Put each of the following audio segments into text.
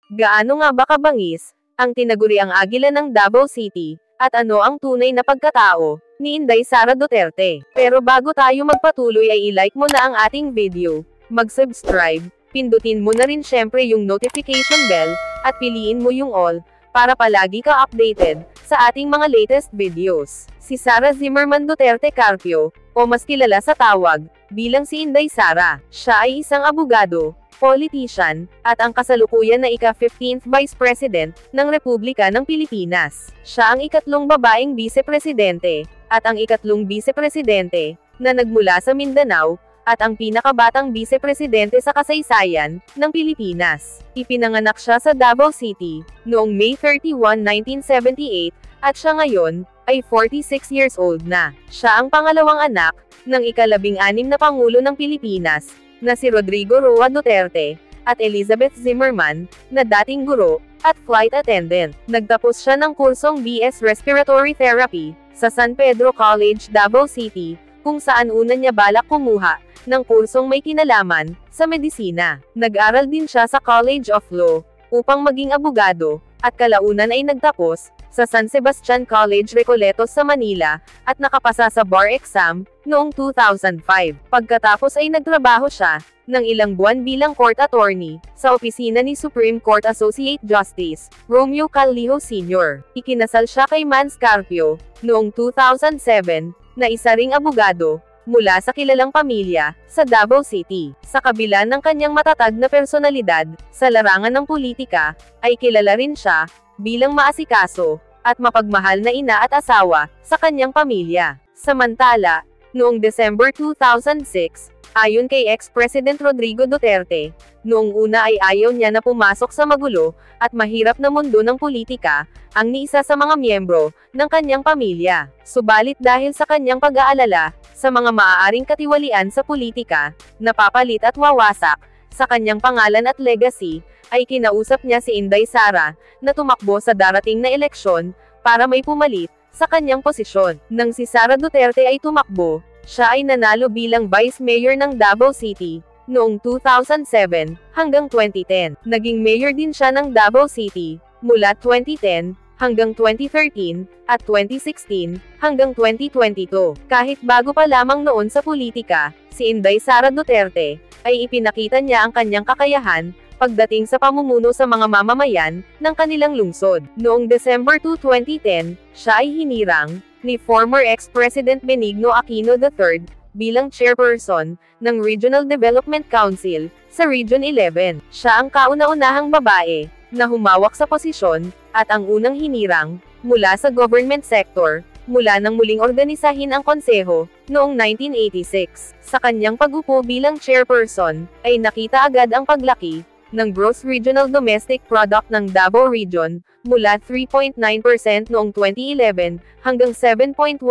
Gaano nga ba kabangis ang tinaguriang agila ng Davao City, at ano ang tunay na pagkatao ni Inday Sara Duterte? Pero bago tayo magpatuloy ay i-like mo na ang ating video, mag-subscribe, pindutin mo na rin syempre yung notification bell, at piliin mo yung all, para palagi ka updated sa ating mga latest videos. Si Sara Zimmerman Duterte Carpio, o mas kilala sa tawag bilang si Inday Sara, siya ay isang abogado, politician, at ang kasalukuyan na ika-15th Vice President ng Republika ng Pilipinas. Siya ang ikatlong babaeng Vice-Presidente, at ang ikatlong Vice-Presidente, na nagmula sa Mindanao, at ang pinakabatang Vice-Presidente sa kasaysayan ng Pilipinas. Ipinanganak siya sa Davao City noong May 31, 1978, at siya ngayon ay 46 years old na. Siya ang pangalawang anak ng ika-16 na Pangulo ng Pilipinas, na si Rodrigo Roa Duterte, at Elizabeth Zimmerman, na dating guro, at flight attendant. Nagtapos siya ng kursong BS Respiratory Therapy, sa San Pedro College, Davao City, kung saan una niya balak kumuha ng kursong may kinalaman sa medisina. Nag-aral din siya sa College of Law, upang maging abogado, at kalaunan ay nagtapos sa San Sebastian College Recoletos sa Manila, at nakapasa sa bar exam noong 2005. Pagkatapos ay nagtrabaho siya ng ilang buwan bilang court attorney sa opisina ni Supreme Court Associate Justice Romeo Callijo Sr. Ikinasal siya kay Mans Carpio noong 2007, na isa ring abogado mula sa kilalang pamilya sa Davao City. Sa kabila ng kanyang matatag na personalidad sa larangan ng politika, ay kilala rin siya bilang maasikaso at mapagmahal na ina at asawa sa kanyang pamilya. Samantala, noong December 2006, ayon kay ex-President Rodrigo Duterte, noong una ay ayaw niya na pumasok sa magulo at mahirap na mundo ng politika ang ni isa sa mga miyembro ng kanyang pamilya. Subalit dahil sa kanyang pag-aalala sa mga maaaring katiwalian sa politika, napapalit at wawasak sa kanyang pangalan at legacy, ay kinausap niya si Inday Sara na tumakbo sa darating na eleksyon para may pumalit sa kanyang posisyon. Nang si Sara Duterte ay tumakbo, siya ay nanalo bilang Vice Mayor ng Davao City noong 2007 hanggang 2010. Naging mayor din siya ng Davao City mula 2010 hanggang 2013 at 2016 hanggang 2022. Kahit bago pa lamang noon sa politika, si Inday Sara Duterte ay ipinakita niya ang kanyang kakayahan pagdating sa pamumuno sa mga mamamayan ng kanilang lungsod. Noong December 2, 2010, siya ay hinirang ni former ex-President Benigno Aquino III bilang chairperson ng Regional Development Council sa Region 11. Siya ang kauna-unahang babae na humawak sa posisyon at ang unang hinirang mula sa government sector mula nang muling organisahin ang konseho noong 1986. Sa kanyang pag-upo bilang chairperson, ay nakita agad ang paglaki ng Gross Regional Domestic Product ng Davao Region, mula 3.9% noong 2011, hanggang 7.1%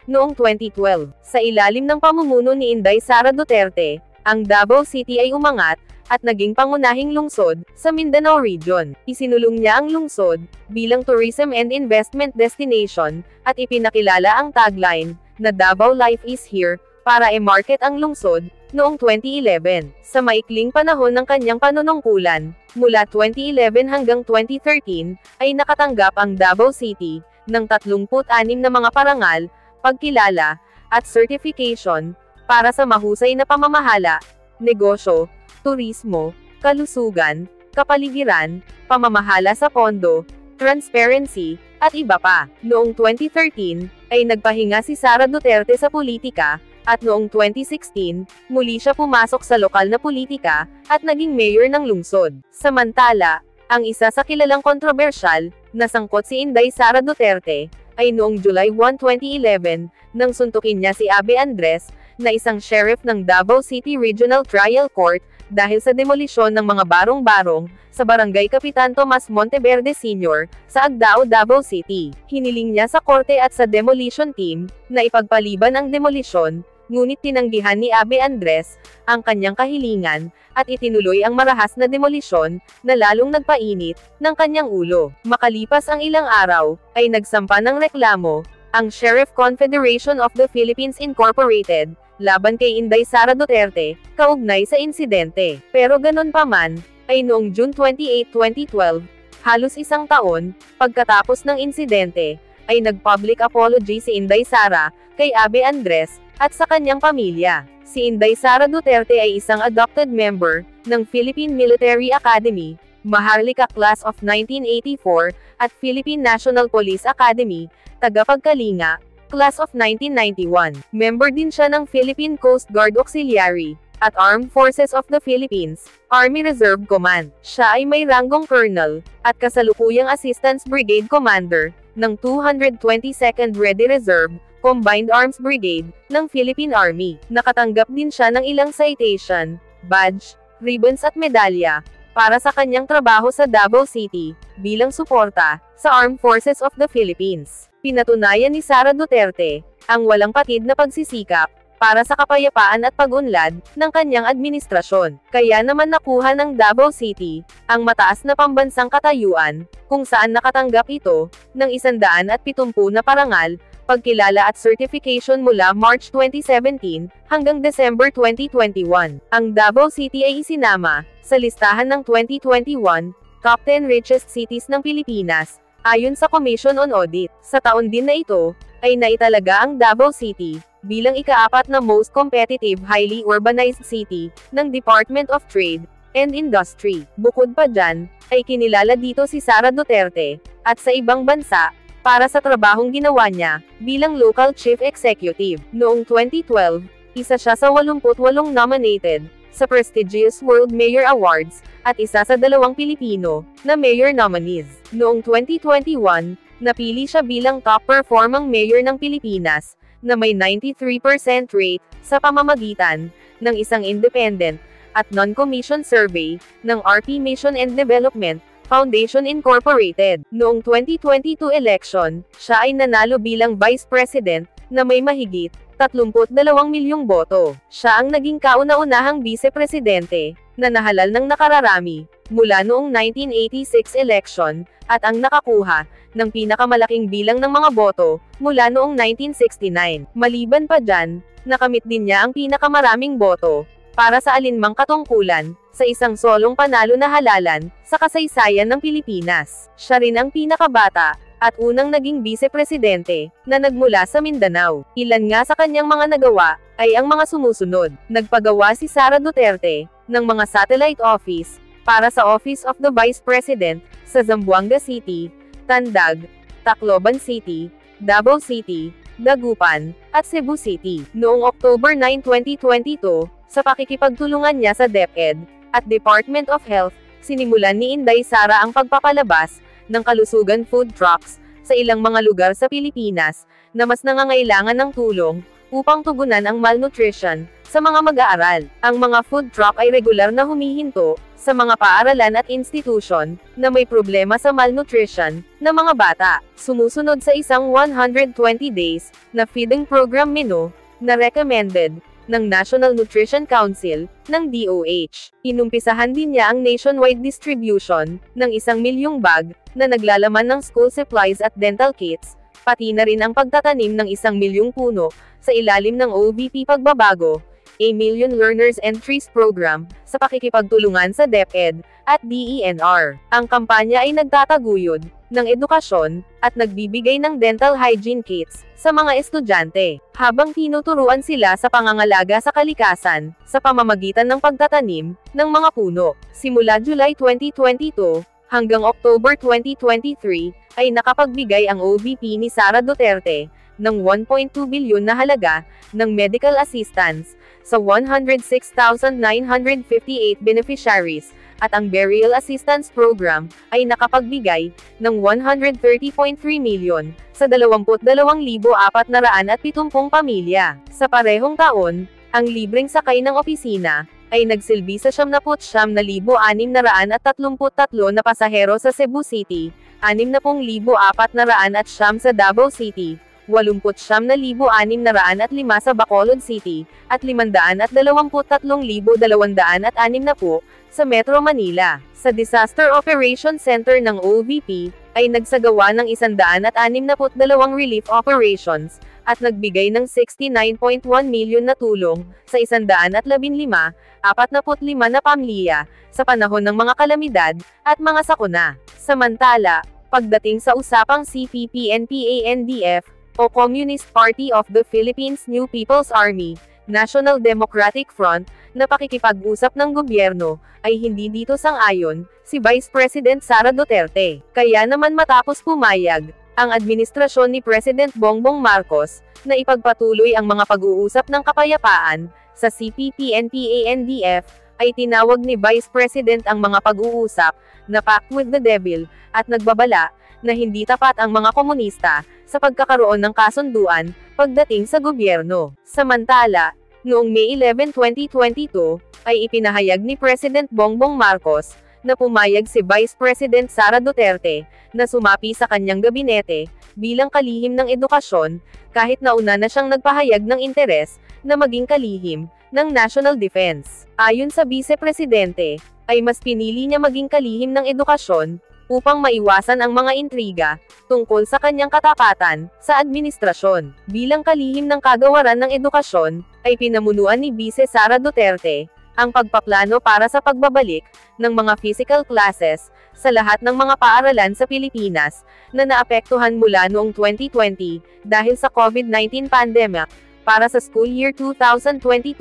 noong 2012. Sa ilalim ng pamumuno ni Inday Sara Duterte, ang Davao City ay umangat, at naging pangunahing lungsod sa Mindanao Region. Isinulong niya ang lungsod bilang tourism and investment destination, at ipinakilala ang tagline na Davao Life is Here, para i-market ang lungsod noong 2011. Sa maikling panahon ng kanyang panunungkulan, mula 2011 hanggang 2013, ay nakatanggap ang Davao City ng 36 na mga parangal, pagkilala, at certification para sa mahusay na pamamahala, negosyo, turismo, kalusugan, kapaligiran, pamamahala sa pondo, transparency, at iba pa. Noong 2013, ay nagpahinga si Sara Duterte sa politika, at noong 2016, muli siya pumasok sa lokal na politika, at naging mayor ng lungsod. Samantala, ang isa sa kilalang kontrobersyal na sangkot si Inday Sara Duterte, ay noong July 1, 2011, nang suntukin niya si Abe Andres, na isang sheriff ng Davao City Regional Trial Court, dahil sa demolisyon ng mga barong-barong sa Barangay Kapitan Tomas Monteverde Sr. sa Agdao, Davao City. Hiniling niya sa korte at sa demolition team na ipagpaliban ang demolisyon, ngunit tinanggihan ni Abe Andres ang kanyang kahilingan, at itinuloy ang marahas na demolisyon na lalong nagpainit ng kanyang ulo. Makalipas ang ilang araw, ay nagsampa ng reklamo ang Sheriff Confederation of the Philippines Incorporated laban kay Inday Sara Duterte kaugnay sa insidente. Pero ganon pa man, ay noong June 28, 2012, halos isang taon, pagkatapos ng insidente, ay nag-public apology si Inday Sara, kay Abe Andres, at sa kanyang pamilya. Si Inday Sara Duterte ay isang adopted member, ng Philippine Military Academy, Maharlika Class of 1984, at Philippine National Police Academy, tagapagkalinga, Class of 1991. Member din siya ng Philippine Coast Guard Auxiliary, at Armed Forces of the Philippines, Army Reserve Command. Siya ay may ranggong colonel, at kasalukuyang Assistance Brigade Commander, ng 222nd Ready Reserve, Combined Arms Brigade, ng Philippine Army. Nakatanggap din siya ng ilang citation, badge, ribbons at medalya, para sa kanyang trabaho sa Davao City, bilang suporta, sa Armed Forces of the Philippines. Pinatunayan ni Sara Duterte, ang walang patid na pagsisikap, para sa kapayapaan at pag-unlad, ng kanyang administrasyon. Kaya naman nakuha ng Davao City, ang mataas na pambansang katayuan, kung saan nakatanggap ito, ng 170 na parangal, pagkilala at certification mula March 2017, hanggang December 2021. Ang Davao City ay isinama, sa listahan ng 2021, Top 10 Richest Cities ng Pilipinas, ayon sa Commission on Audit. Sa taon din na ito, ay naitalaga ang Davao City, bilang ika-4 na most competitive highly urbanized city, ng Department of Trade and Industry. Bukod pa dyan, ay kinilala dito si Sara Duterte, at sa ibang bansa, para sa trabahong ginawa niya, bilang local chief executive. Noong 2012, isa siya sa 88 nominated, sa prestigious World Mayor Awards, at isa sa 2 Pilipino, na mayor nominees. Noong 2021, napili siya bilang top performing mayor ng Pilipinas, na may 93% rate, sa pamamagitan, ng isang independent, at non-commission survey, ng RP Mission and Development Foundation Incorporated. Noong 2022 election, siya ay nanalo bilang Vice President, na may mahigit 32 milyong boto. Siya ang naging kauna-unahang Vice-Presidente, na nahalal ng nakararami, mula noong 1986 election, at ang nakakuha, ng pinakamalaking bilang ng mga boto, mula noong 1969. Maliban pa dyan, nakamit din niya ang pinakamaraming boto, para sa alinmang katungkulan, sa isang solong panalo na halalan, sa kasaysayan ng Pilipinas. Siya rin ang pinakabata, at unang naging Vice-Presidente, na nagmula sa Mindanao. Ilan nga sa kanyang mga nagawa, ay ang mga sumusunod. Nagpagawa si Sara Duterte, ng mga satellite office, para sa Office of the Vice President, sa Zamboanga City, Tandag, Tacloban City, Davao City, Dagupan, at Cebu City. Noong October 9, 2022, sa pakikipagtulungan niya sa DepEd, at Department of Health, sinimulan ni Inday Sara ang pagpapalabas, ng kalusugan food trucks, sa ilang mga lugar sa Pilipinas, na mas nangangailangan ng tulong, upang tugunan ang malnutrition, sa mga mag-aaral. Ang mga food truck ay regular na humihinto, sa mga paaralan at institusyon, na may problema sa malnutrition, na mga bata. Sumusunod sa isang 120 days, na feeding program menu, na recommended, ng National Nutrition Council, ng DOH. Inumpisahan din niya ang nationwide distribution, ng 1 milyong bag, na naglalaman ng school supplies at dental kits, pati na rin ang pagtatanim ng 1 milyong puno, sa ilalim ng OBP Pagbabago, A Million Learners and Trees Program, sa pakikipagtulungan sa DepEd, at DENR. Ang kampanya ay nagtataguyod, ng edukasyon, at nagbibigay ng dental hygiene kits, sa mga estudyante, habang tinuturuan sila sa pangangalaga sa kalikasan, sa pamamagitan ng pagtatanim, ng mga puno. Simula July 2022, hanggang October 2023, ay nakapagbigay ang OBP ni Sara Duterte, ng 1.2 bilyon na halaga, ng medical assistance, sa 106,958 beneficiaries, at ang Burial Assistance Program, ay nakapagbigay, ng 130.3 milyon, sa 22,470 pamilya. Sa parehong taon, ang libreng sakay ng opisina, ay nagsilbi sa 79,633 na pasahero sa Cebu City, 60,400 sa Davao City, 89,605 sa Bacolod City, at 523,260 sa Metro Manila. Sa Disaster Operations Center ng OVP, ay nagsagawa ng 162 relief operations, at nagbigay ng 69.1 milyon na tulong sa 115,45 na pamilya sa panahon ng mga kalamidad at mga sakuna. Samantala, pagdating sa usapang CPP-NPA-NDF o Communist Party of the Philippines New People's Army, National Democratic Front, na pakikipag-usap ng gobyerno, ay hindi dito sang-ayon si Vice President Sara Duterte. Kaya naman matapos pumayag ang administrasyon ni President Bongbong Marcos na ipagpatuloy ang mga pag-uusap ng kapayapaan sa CPP-NPA-NDF, ay tinawag ni Vice President ang mga pag-uusap na pact with the devil at nagbabala na hindi tapat ang mga komunista sa pagkakaroon ng kasunduan pagdating sa gobyerno. Samantala, noong May 11, 2022, ay ipinahayag ni President Bongbong Marcos na pumayag si Vice President Sara Duterte na sumapi sa kanyang gabinete bilang kalihim ng edukasyon, kahit nauna na siyang nagpahayag ng interes na maging kalihim ng National Defense. Ayon sa Vice Presidente, ay mas pinili niya maging kalihim ng edukasyon upang maiwasan ang mga intriga tungkol sa kanyang katapatan sa administrasyon. Bilang kalihim ng kagawaran ng edukasyon, ay pinamunuan ni Vice Sara Duterte ang pagpaplano para sa pagbabalik ng mga physical classes sa lahat ng mga paaralan sa Pilipinas na naapektuhan mula noong 2020 dahil sa COVID-19 pandemic para sa school year 2022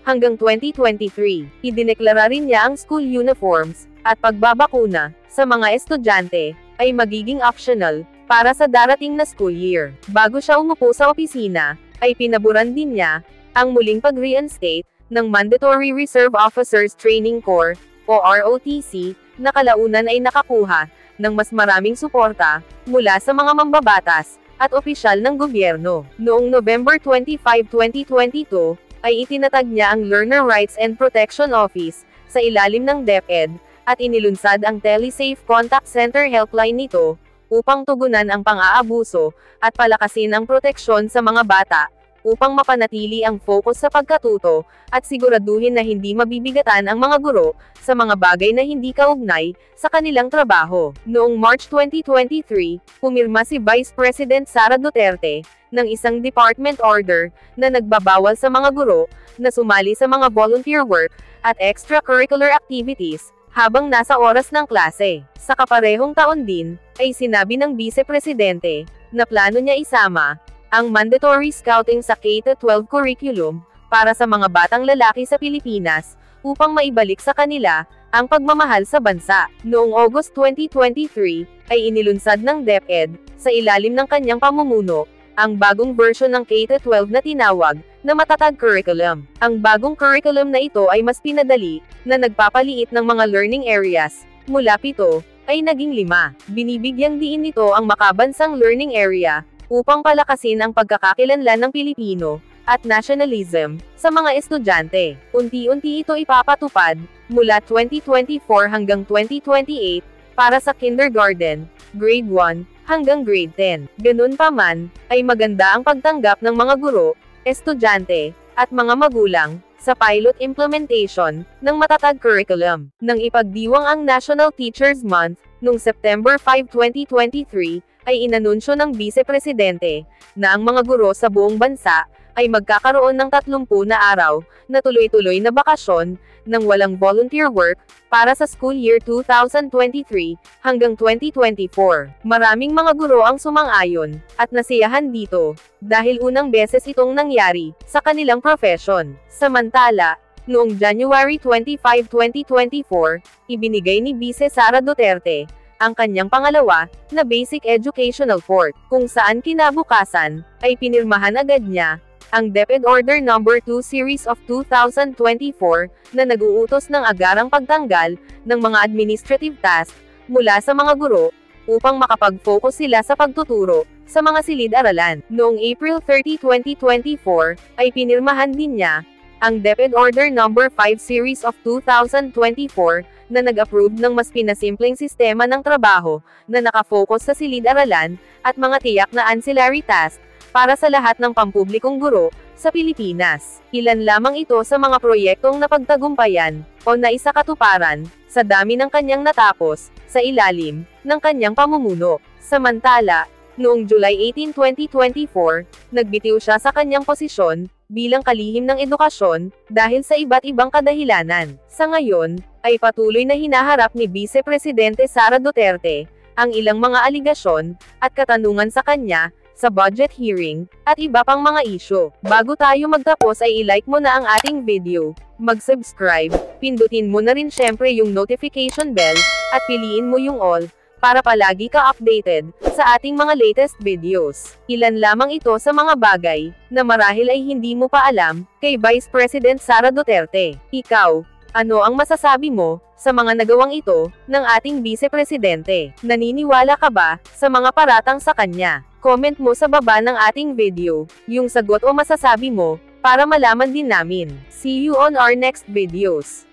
hanggang 2023. Idineklara rin niya ang school uniforms at pagbabakuna sa mga estudyante ay magiging optional para sa darating na school year. Bago siya umupo sa opisina, ay pinaburan din niya ang muling pag-reinstate ng Mandatory Reserve Officers Training Corps, o ROTC, na kalaunan ay nakakuha ng mas maraming suporta mula sa mga mambabatas at opisyal ng gobyerno. Noong November 25, 2022, ay itinatag niya ang Learner Rights and Protection Office sa ilalim ng DepEd, at inilunsad ang TeleSafe Contact Center helpline nito upang tugunan ang pang-aabuso at palakasin ang proteksyon sa mga bata, upang mapanatili ang focus sa pagkatuto, at siguraduhin na hindi mabibigatan ang mga guro sa mga bagay na hindi kaugnay sa kanilang trabaho. Noong March 2023, pumirma si Vice President Sara Duterte ng isang department order na nagbabawal sa mga guro na sumali sa mga volunteer work at extracurricular activities habang nasa oras ng klase. Sa kaparehong taon din, ay sinabi ng Vice Presidente na plano niya isama ang mandatory scouting sa K-12 curriculum para sa mga batang lalaki sa Pilipinas upang maibalik sa kanila ang pagmamahal sa bansa. Noong August 2023, ay inilunsad ng DepEd, sa ilalim ng kanyang pamumuno, ang bagong version ng K-12 na tinawag na Matatag Curriculum. Ang bagong curriculum na ito ay mas pinadali, na nagpapaliit ng mga learning areas, mula 7, ay naging 5. Binibigyang diin nito ang makabansang learning area, upang palakasin ang pagkakakilanlan ng Pilipino, at nationalism, sa mga estudyante. Unti-unti ito ipapatupad, mula 2024 hanggang 2028, para sa kindergarten, grade 1, hanggang grade 10. Ganun pa man, ay maganda ang pagtanggap ng mga guro, estudyante, at mga magulang, sa pilot implementation ng Matatag Curriculum. Nang ipagdiwang ang National Teachers Month, noong September 5, 2023, ay inanunsyo ng Vice Presidente na ang mga guro sa buong bansa ay magkakaroon ng 30 na araw na tuloy-tuloy na bakasyon nang walang volunteer work para sa school year 2023 hanggang 2024. Maraming mga guro ang sumang-ayon at nasiyahan dito dahil unang beses itong nangyari sa kanilang profession. Samantala, noong January 25, 2024, ibinigay ni Vice Sara Duterte ang kanyang pangalawa na Basic Educational Port, kung saan kinabukasan ay pinirmahan agad niya ang DepEd Order No. 2 Series of 2024 na nag-uutos ng agarang pagtanggal ng mga administrative tasks mula sa mga guro upang makapag-focus sila sa pagtuturo sa mga silid-aralan. Noong April 30, 2024, ay pinirmahan din niya ang DepEd Order No. 5 Series of 2024 na nag-approve ng mas pinasimpleng sistema ng trabaho na nakafocus sa silid-aralan at mga tiyak na ancillary tasks para sa lahat ng pampublikong guro sa Pilipinas. Ilan lamang ito sa mga proyektong napagtagumpayan o naisakatuparan sa dami ng kanyang natapos sa ilalim ng kanyang pamumuno. Samantala, Noong July 18, 2024, nagbitiw siya sa kanyang posisyon bilang kalihim ng edukasyon dahil sa iba't ibang kadahilanan. Sa ngayon, ay patuloy na hinaharap ni Vice Presidente Sara Duterte ang ilang mga aligasyon at katanungan sa kanya sa budget hearing at iba pang mga isyu. Bago tayo magtapos ay i-like mo na ang ating video, mag-subscribe, pindutin mo na rin syempre yung notification bell at piliin mo yung all para palagi ka updated sa ating mga latest videos. Ilan lamang ito sa mga bagay na marahil ay hindi mo pa alam kay Vice President Sara Duterte. Ikaw, ano ang masasabi mo sa mga nagawang ito ng ating Vice Presidente? Naniniwala ka ba sa mga paratang sa kanya? Comment mo sa baba ng ating video yung sagot o masasabi mo para malaman din namin. See you on our next videos.